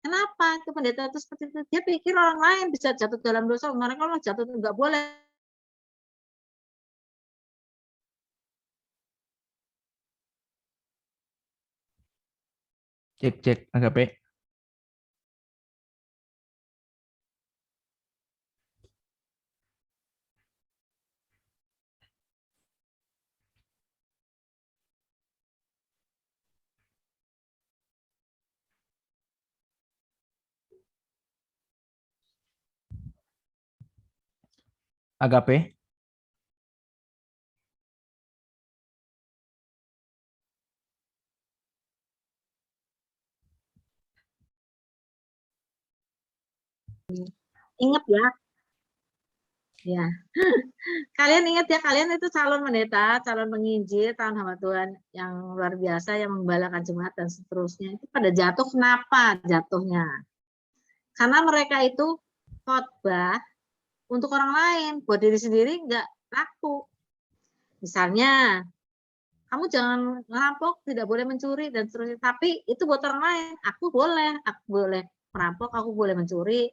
Kenapa itu pendeta itu seperti itu? Dia pikir orang lain bisa jatuh dalam dosa, mereka kalau jatuh itu nggak boleh. Cek AKP. Agape. Ingat ya, kalian ingat ya, kalian itu calon pendeta, calon penginjil, tahun hamba Tuhan yang luar biasa, yang menggembalakan jemaat dan seterusnya. Itu pada jatuh, kenapa jatuhnya? Karena mereka itu khotbah untuk orang lain, buat diri sendiri nggak laku. Misalnya, kamu jangan ngerampok, tidak boleh mencuri dan seterusnya. Tapi itu buat orang lain, aku boleh merampok, aku boleh mencuri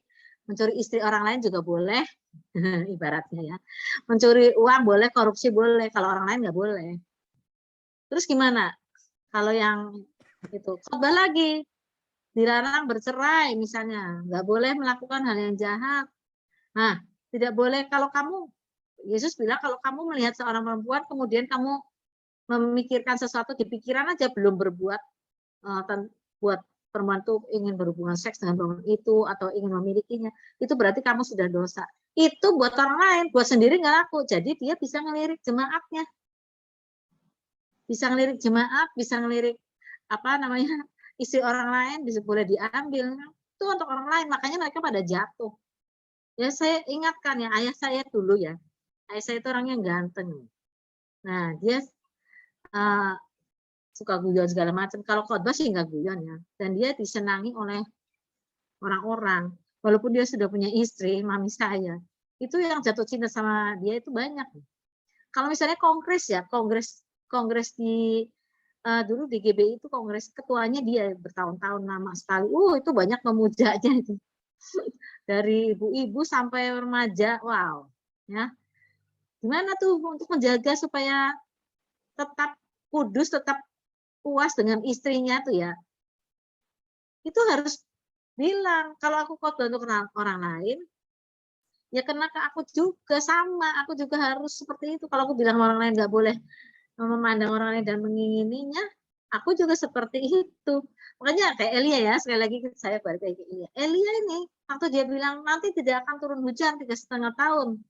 istri orang lain juga boleh, ibaratnya ya. Mencuri uang boleh, korupsi boleh, kalau orang lain nggak boleh. Terus gimana? Kalau yang itu khotbah lagi, dilarang bercerai misalnya, nggak boleh melakukan hal yang jahat. Nah, tidak boleh kalau kamu, Yesus bilang kalau kamu melihat seorang perempuan kemudian kamu memikirkan sesuatu di pikiran aja belum berbuat buat perempuan itu ingin berhubungan seks dengan perempuan itu atau ingin memilikinya, itu berarti kamu sudah dosa. Itu buat orang lain, buat sendiri nggak laku. Jadi dia bisa ngelirik jemaatnya, bisa ngelirik jemaat, bisa ngelirik apa namanya istri orang lain, bisa boleh diambil. Itu untuk orang lain, makanya mereka pada jatuh. Ya saya ingatkan ya, ayah saya dulu ya, ayah saya itu orangnya ganteng. Nah dia suka guyon segala macam. Kalau khotbah sih nggak guyon ya. Dan dia disenangi oleh orang-orang. Walaupun dia sudah punya istri, mami saya, itu yang jatuh cinta sama dia itu banyak. Kalau misalnya kongres ya, kongres di dulu di GBI itu kongres ketuanya dia bertahun-tahun lama sekali. Itu banyak memujanya itu. Dari ibu-ibu sampai remaja, wow. Ya. Gimana tuh untuk menjaga supaya tetap kudus, tetap puas dengan istrinya tuh ya, itu harus bilang kalau aku khotbah untuk orang lain ya kena ke aku juga, sama aku juga harus seperti itu. Kalau aku bilang orang lain nggak boleh memandang orang lain dan mengingininya, aku juga seperti itu. Makanya kayak Elia ya, sekali lagi saya balik kayak Elia. Elia ini waktu dia bilang nanti tidak akan turun hujan 3,5 tahun,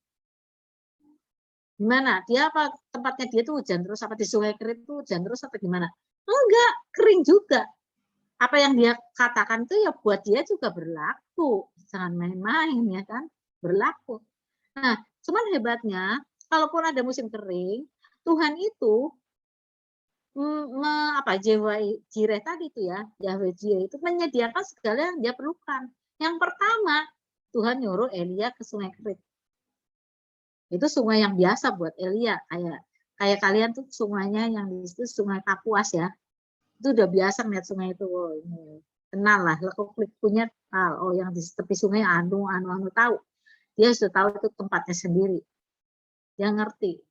gimana? Dia apa tempatnya dia tuh hujan terus, apa di sungai Kerit tuh hujan terus apa gimana? Enggak, kering juga. Apa yang dia katakan itu ya buat dia juga berlaku. Jangan main-main ya kan, berlaku. Nah, cuman hebatnya kalaupun ada musim kering, Tuhan itu Jehovah Jireh tadi itu ya, Yahweh Jireh itu menyediakan segala yang dia perlukan. Yang pertama, Tuhan nyuruh Elia ke Sungai Kerit. Itu sungai yang biasa buat Elia, kayak kalian tuh sungainya yang di situ Sungai Kapuas ya. Itu udah biasa ngeliat sungai itu. Oh, ini kenal lah, lekuk-likunya oh yang di tepi sungai anu tahu. Dia sudah tahu itu tempatnya sendiri. Dia ngerti.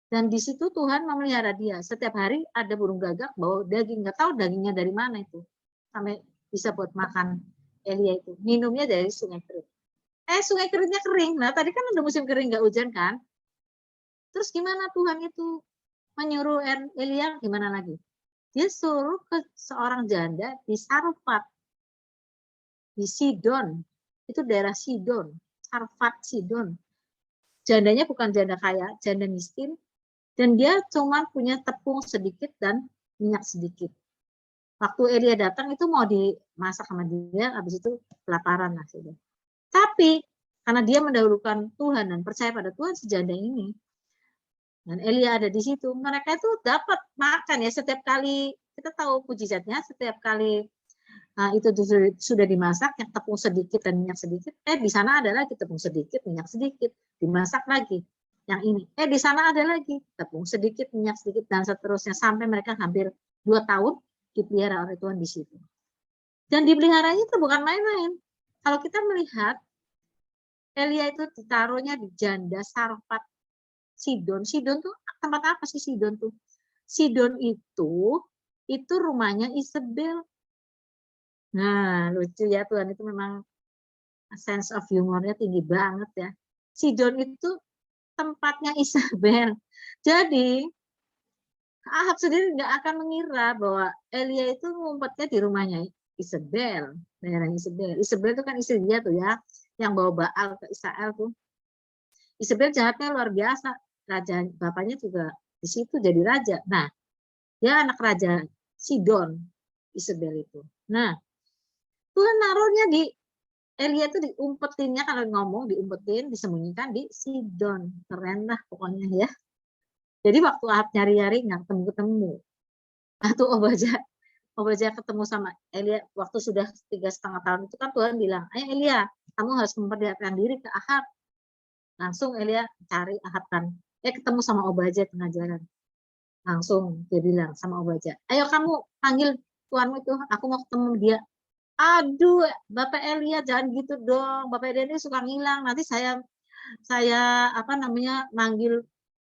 Dan di situ Tuhan memelihara dia. Setiap hari ada burung gagak bawa daging. Nggak tahu dagingnya dari mana itu. Sampai bisa buat makan Elia itu. Minumnya dari Sungai Kerit. Sungai Keritnya kering. Nah tadi kan udah musim kering nggak hujan kan. Terus gimana Tuhan itu menyuruh Elia gimana lagi? Dia suruh ke seorang janda di Sarfat. Di Sidon. Itu daerah Sidon. Sarfat Sidon. Jandanya bukan janda kaya, janda miskin. Dan dia cuma punya tepung sedikit dan minyak sedikit. Waktu Elia datang itu mau dimasak sama dia, habis itu kelaparan lah. Tapi karena dia mendahulukan Tuhan dan percaya pada Tuhan si janda ini, dan Elia ada di situ, mereka itu dapat makan ya setiap kali. Kita tahu mujizatnya setiap kali itu sudah dimasak, yang tepung sedikit dan minyak sedikit. Di sana ada lagi tepung sedikit, minyak sedikit, dimasak lagi. Yang ini, di sana ada lagi tepung sedikit, minyak sedikit, dan seterusnya sampai mereka hampir 2 tahun dipelihara oleh Tuhan di situ. Dan dipeliharanya itu bukan main-main. Kalau kita melihat Elia itu ditaruhnya di janda Sarfat Sidon. Sidon tuh tempat apa sih Sidon tuh? Sidon itu rumahnya Isabel. Nah, lucu ya, Tuhan itu memang sense of humornya tinggi banget ya. Sidon itu tempatnya Isabel. Jadi Ahab sendiri nggak akan mengira bahwa Elia itu ngumpetnya di rumahnya Isabel, daerah Isabel. Isabel itu kan istri dia tuh ya, yang bawa Baal ke Israel tuh. Isabel jahatnya luar biasa. Raja bapaknya juga di situ jadi raja. Nah, dia anak raja Sidon, Isabel itu. Nah, Tuhan naruhnya di Elia itu diumpetinnya, kalau ngomong diumpetin, disembunyikan di Sidon. Keren lah pokoknya ya. Jadi waktu Ahab nyari-nyari nggak ketemu-ketemu. Tuh Obadja ketemu sama Elia waktu sudah 3,5 tahun itu kan Tuhan bilang, ayo Elia, kamu harus memperlihatkan diri ke Ahab. Langsung Elia cari Ahab kan. Ketemu sama Obadja tengah jalan. Langsung dia bilang sama Obadja, ayo kamu panggil tuanmu itu, aku mau ketemu dia. Aduh, Bapak Elia jangan gitu dong. Bapak Elia ini suka ngilang. Nanti saya manggil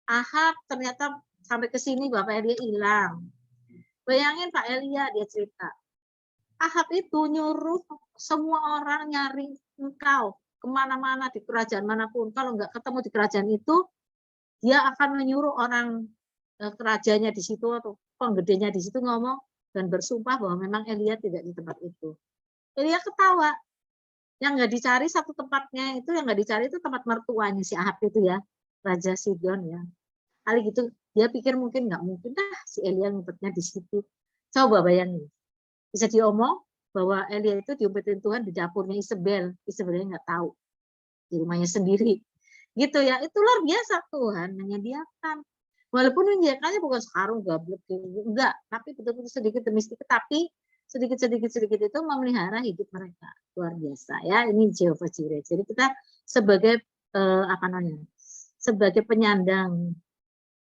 Ahab, ternyata sampai ke sini Bapak Elia hilang. Bayangin Pak Elia, dia cerita. Ahab itu nyuruh semua orang nyari engkau kemana-mana di kerajaan manapun. Kalau nggak ketemu di kerajaan itu, dia akan menyuruh orang kerajaannya di situ atau penggedenya di situ ngomong dan bersumpah bahwa memang Elia tidak di tempat itu. Elia ketawa. Yang nggak dicari satu tempatnya itu, yang nggak dicari itu tempat mertuanya si Ahab itu ya, Raja Sidon ya. Kali gitu dia pikir mungkin nggak mungkin dah si Elia ngumpetnya di situ. Coba bayangin, bisa diomong bahwa Elia itu diumpetin Tuhan di dapurnya Isabel. Isabelnya nggak tahu, di rumahnya sendiri. Gitu ya, itu luar biasa Tuhan menyediakan. Walaupun menyediakannya bukan sekarang enggak, tapi betul-betul sedikit demi sedikit, tapi sedikit itu memelihara hidup mereka. Luar biasa ya, ini Jehovah Jireh. Jadi kita sebagai sebagai penyandang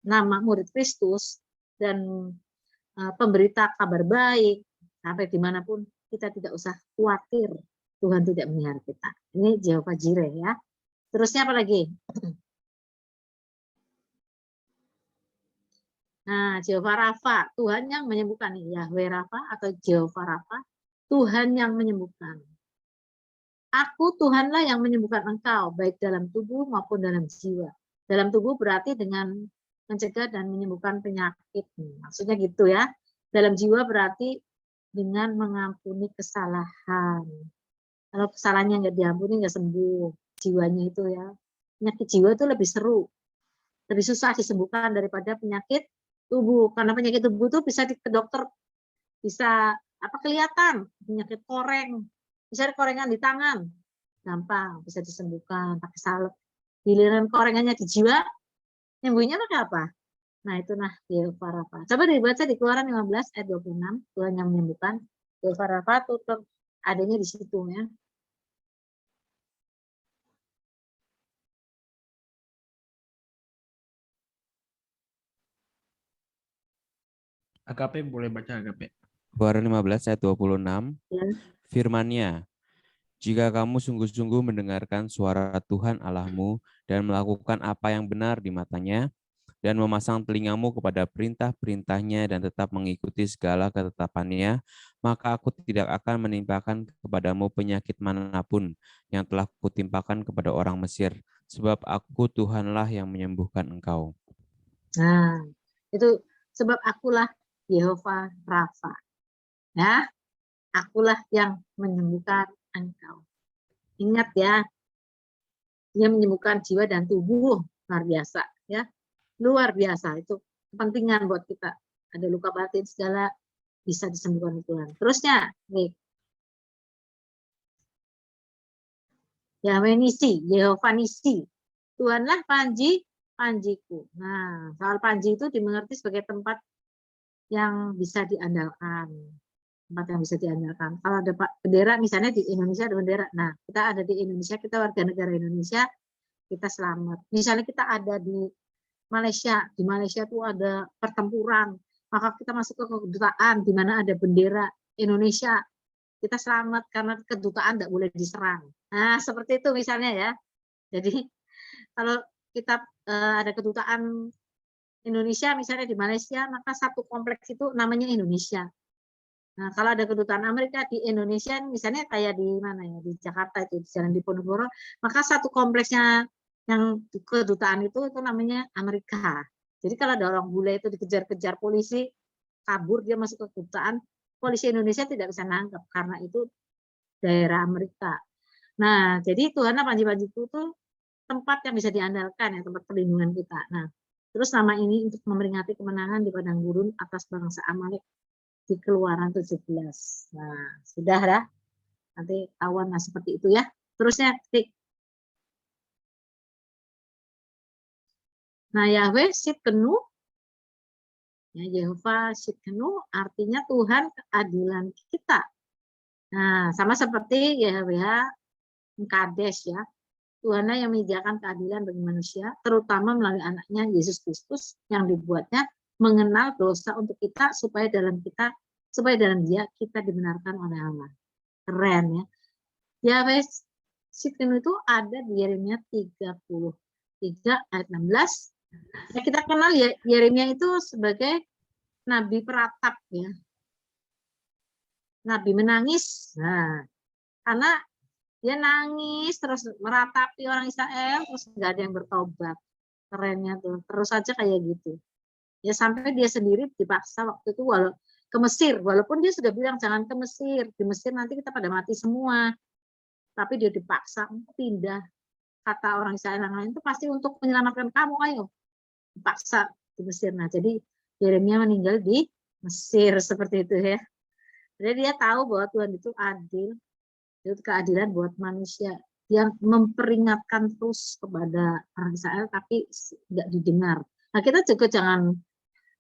nama murid Kristus dan pemberita kabar baik, sampai dimanapun kita tidak usah khawatir Tuhan tidak melihara kita. Ini Jehovah Jireh ya. Terusnya apa lagi? Nah, Jehovah Rafa, Tuhan yang menyembuhkan. Yahweh Rafa atau Jehovah Rafa, Tuhan yang menyembuhkan. Aku Tuhanlah yang menyembuhkan engkau, baik dalam tubuh maupun dalam jiwa. Dalam tubuh berarti dengan mencegah dan menyembuhkan penyakit. Maksudnya gitu ya. Dalam jiwa berarti dengan mengampuni kesalahan. Kalau kesalahannya nggak diampuni, nggak sembuh. Jiwanya itu ya. Penyakit jiwa itu lebih seru. Lebih susah disembuhkan daripada penyakit tubuh, karena penyakit tubuh itu bisa ke dokter bisa kelihatan, penyakit koreng, bisa ada korengan di tangan, gampang bisa disembuhkan pakai salep. Giliran korengannya di jiwa, nyembuhnya pakai apa? Nah, itu nah Yehova Rafa. Coba dibaca di Keluaran 15 ayat 26, Tuhan yang menyembuhkan. Yehova Rafa tutup adanya di situ ya. AKP boleh baca AKP. Keluaran 15 ayat 26, Ya. firman-Nya, jika kamu sungguh-sungguh mendengarkan suara Tuhan Allahmu dan melakukan apa yang benar di matanya, dan memasang telingamu kepada perintah-perintahnya dan tetap mengikuti segala ketetapannya, maka aku tidak akan menimpakan kepadamu penyakit manapun yang telah kutimpakan kepada orang Mesir, sebab aku Tuhanlah yang menyembuhkan engkau. Nah, itu sebab akulah Yehova Rafa. Ya, akulah yang menyembuhkan engkau. Ingat ya, dia menyembuhkan jiwa dan tubuh, luar biasa ya. Luar biasa, itu kepentingan buat kita. Ada luka batin segala bisa disembuhkan Tuhan. Terusnya, nih. Yahweh Nisi, Yehova Nisi. Tuhanlah panjiku. Nah, soal panji itu dimengerti sebagai tempat yang bisa diandalkan. Tempat yang bisa diandalkan. Kalau ada bendera, misalnya di Indonesia ada bendera. Nah, kita ada di Indonesia, kita warga negara Indonesia, kita selamat. Misalnya kita ada di Malaysia itu ada pertempuran, maka kita masuk ke kedutaan di mana ada bendera Indonesia, kita selamat karena kedutaan tidak boleh diserang. Nah, seperti itu misalnya ya. Jadi kalau kita ada kedutaan Indonesia misalnya di Malaysia, maka satu kompleks itu namanya Indonesia. Nah, kalau ada kedutaan Amerika di Indonesia, misalnya kayak di mana ya, di Jakarta itu, di Jalan Diponegoro, maka satu kompleksnya yang kedutaan itu namanya Amerika. Jadi kalau ada orang bule itu dikejar-kejar polisi, kabur dia masuk ke kedutaan, polisi Indonesia tidak bisa nangkep karena itu daerah Amerika. Nah, jadi Tuhan panji-panjiku itu tempat yang bisa diandalkan ya, tempat perlindungan kita. Nah, terus nama ini untuk memperingati kemenangan di padang gurun atas bangsa Amalek di Keluaran 17. Nah, sudah ya. Nanti kawan seperti itu ya. Terusnya klik. Nah, Yahweh Sidkenu, ya, Yehova Sidkenu artinya Tuhan keadilan kita. Nah, sama seperti Yahweh Kades ya. Tuhanlah yang menyediakan keadilan bagi manusia, terutama melalui anaknya Yesus Kristus yang dibuatnya mengenal dosa untuk kita supaya dalam dia kita dibenarkan oleh Allah. Keren ya. Yahweh Sidkenu itu ada di Yeremia 33 ayat 16. Ya, kita kenal ya Yeremia itu sebagai nabi peratap ya. Nabi menangis. Nah, karena dia nangis terus meratapi orang Israel terus nggak ada yang bertobat. Kerennya tuh. Terus aja kayak gitu. Ya sampai dia sendiri dipaksa waktu itu ke Mesir, walaupun dia sudah bilang jangan ke Mesir, di Mesir nanti kita pada mati semua. Tapi dia dipaksa pindah. Kata orang Israel yang lain itu pasti untuk menyelamatkan kamu, ayo. Dipaksa di Mesir. Nah, jadi Yeremia meninggal di Mesir seperti itu ya. Jadi dia tahu bahwa Tuhan itu adil, itu keadilan buat manusia. Dia memperingatkan terus kepada orang Israel, tapi tidak didengar. Nah, kita juga jangan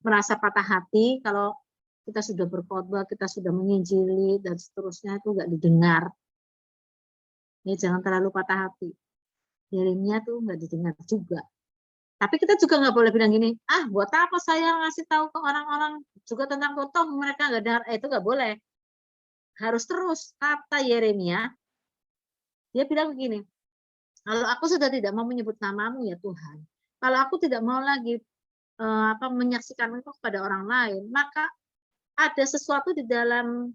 merasa patah hati kalau kita sudah berkhotbah, kita sudah menginjili dan seterusnya itu nggak didengar. Ya, jangan terlalu patah hati. Yeremia tuh nggak didengar juga. Tapi kita juga nggak boleh bilang gini, buat apa saya ngasih tahu ke orang-orang juga tentang toh mereka nggak dengar, itu nggak boleh. Harus terus, kata Yeremia, dia bilang begini, kalau aku sudah tidak mau menyebut namamu ya Tuhan, kalau aku tidak mau lagi menyaksikan engkau kepada orang lain, maka ada sesuatu di dalam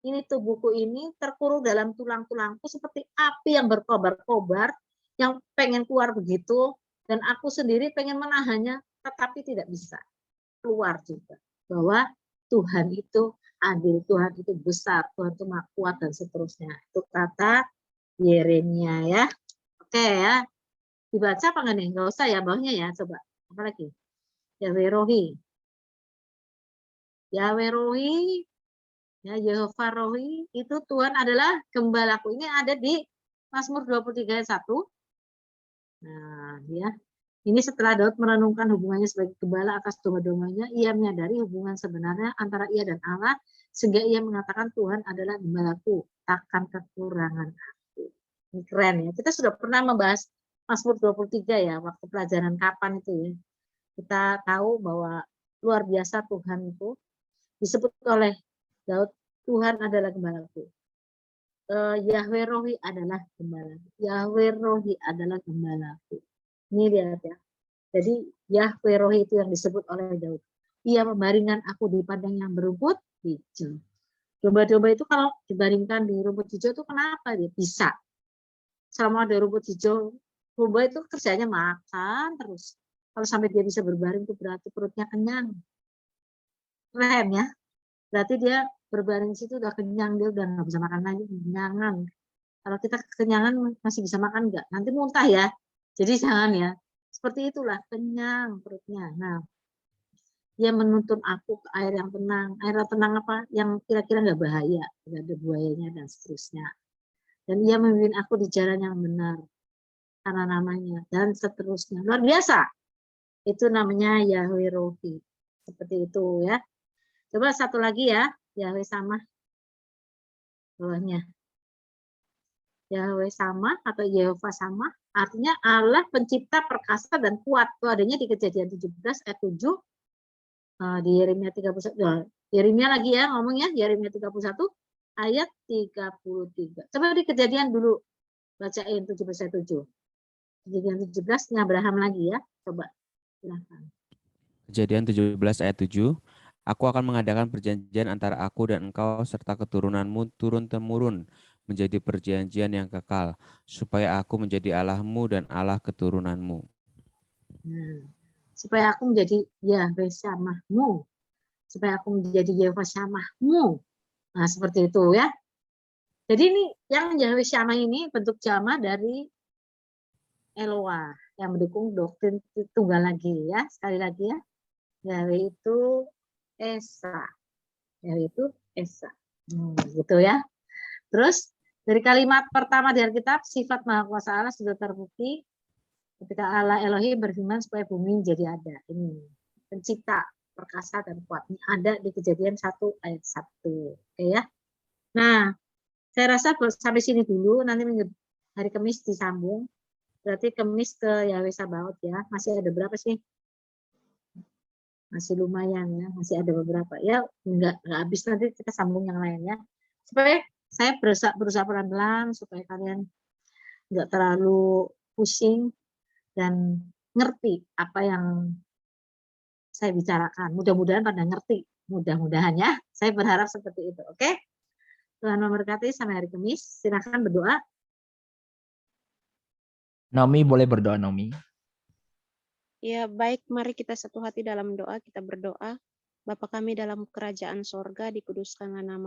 ini tubuhku ini terkurung dalam tulang-tulangku seperti api yang berkobar-kobar, yang pengen keluar begitu, dan aku sendiri pengen menahannya, tetapi tidak bisa keluar juga. Bahwa Tuhan itu adil, Tuhan itu besar, Tuhan itu maha kuat, dan seterusnya. Itu kata Yeremia ya. Oke ya. Dibaca apa enggak nih? Enggak usah ya bawahnya ya, coba. Apa lagi? Yahweh Rohi. Yahweh Rohi, ya Yehova Rohi, itu Tuhan adalah gembalaku. Ini ada di Mazmur 23 ayat 1. Nah, ya. Ini setelah Daud merenungkan hubungannya sebagai gembala atas domba-dombanya, ia menyadari hubungan sebenarnya antara ia dan Allah, sehingga ia mengatakan Tuhan adalah gembalaku, takkan kekurangan aku. Ini keren ya. Kita sudah pernah membahas Mazmur 23 ya, waktu pelajaran kapan itu ya. Kita tahu bahwa luar biasa Tuhan itu disebut oleh Daud, Tuhan adalah gembalaku. Yahweh Rohi adalah gembalaku. Yahweh Rohi adalah gembalaku. Ini lihat ya. Jadi Yahweh Rohi itu yang disebut oleh Daud. Ia membaringkan aku di padang yang berumput hijau. Domba-domba itu kalau dibaringkan di rumput hijau itu kenapa dia bisa? Selama ada rumput hijau, domba itu kerjanya makan terus. Kalau sampai dia bisa berbaring itu berarti perutnya kenyang. Keren ya. Berarti dia berbaring di situ udah kenyang, dia udah nggak bisa makan lagi, kenyangan. Kalau kita kekenyangan masih bisa makan nggak? Nanti muntah ya. Jadi jangan ya. Seperti itulah, kenyang perutnya. Nah, dia menuntun aku ke air yang tenang. Air yang tenang apa? Yang kira-kira nggak bahaya, nggak ada buayanya dan seterusnya. Dan ia memimpin aku di jalan yang benar karena namanya dan seterusnya. Luar biasa. Itu namanya Yahweh Rohi. Seperti itu ya. Coba satu lagi ya, Yahweh sama bawahnya. Yahweh sama atau Yehova sama, artinya Allah pencipta perkasa dan kuat. Itu adanya di Kejadian 17 ayat 7, di Yeremia 31. Yeremia lagi ya ngomongnya, Yeremia 31 ayat 33. Coba di Kejadian dulu, bacain 17 ayat 7. Kejadian 17 Abraham lagi ya, coba silahkan. Kejadian 17 ayat 7. Aku akan mengadakan perjanjian antara aku dan engkau serta keturunanmu turun-temurun menjadi perjanjian yang kekal, supaya aku menjadi Allahmu dan Allah keturunanmu. Nah, supaya aku menjadi Yahweh Syamahmu, supaya aku menjadi Yehova Syamahmu. Nah, seperti itu ya. Jadi ini yang Yahweh Syamah ini bentuk jama dari Eloah yang mendukung doktrin tunggal lagi ya. Sekali lagi ya. Yahweh itu Esa. Yahweh itu Esa. Gitu ya. Terus dari kalimat pertama di Alkitab, sifat Maha Kuasa Allah sudah terbukti ketika Allah Elohim berfirman supaya bumi menjadi ada. Ini pencipta, perkasa dan kuat. Ini ada di Kejadian 1 ayat 1. Oke ya. Nah, saya rasa sampai sini dulu, nanti hari Kamis disambung. Berarti Kamis ke Yahweh Sabaoth ya. Masih ada berapa sih? Masih lumayan ya, masih ada beberapa. Ya, enggak habis, nanti kita sambung yang lain ya. Supaya saya berusaha pelan-pelan supaya kalian enggak terlalu pusing dan ngerti apa yang saya bicarakan. Mudah-mudahan pada ngerti. Mudah-mudahan ya. Saya berharap seperti itu. Oke? Tuhan memberkati sampai hari Kamis. Silakan berdoa. Naomi boleh berdoa, Naomi. Ya, baik, mari kita satu hati dalam doa, kita berdoa. Bapa kami dalam kerajaan sorga, dikuduskanlah nama